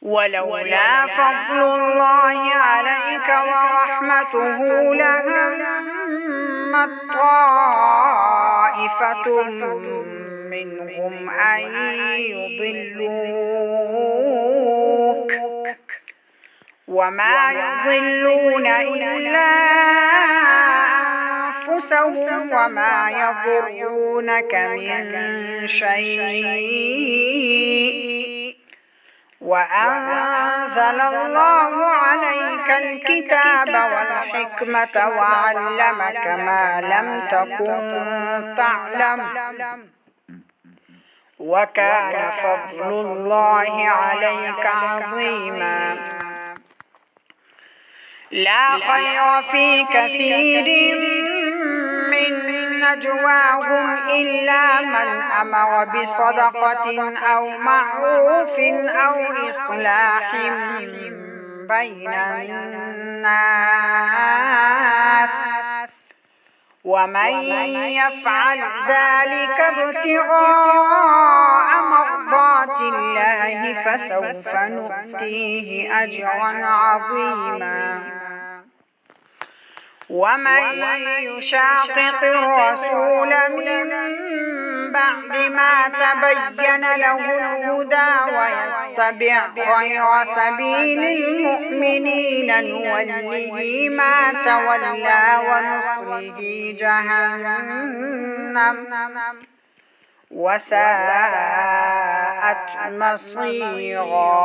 ولولا فضل الله عليك ورحمته لهمت طائفة منهم أن يضلوك وما يضلون إلا أنفسهم وما يضرونك من شيء وأنزل الله عليك الكتاب والحكمة وعلمك ما لم تكن تعلم وكان فضل الله عليك عظيما. لا خير في كثير من نجواهم إلا من أمر بصدقة أو معروف أو إصلاح بين الناس ومن يفعل ذلك ابتغاء مرضات الله فسوف نؤتيه أجرا عظيما. ومن يشاقق الرسول من بعد ما تبين له الهدى ويتبع غير سبيل المؤمنين نوله ما تولى ونصله جهنم وساءت مصيرا.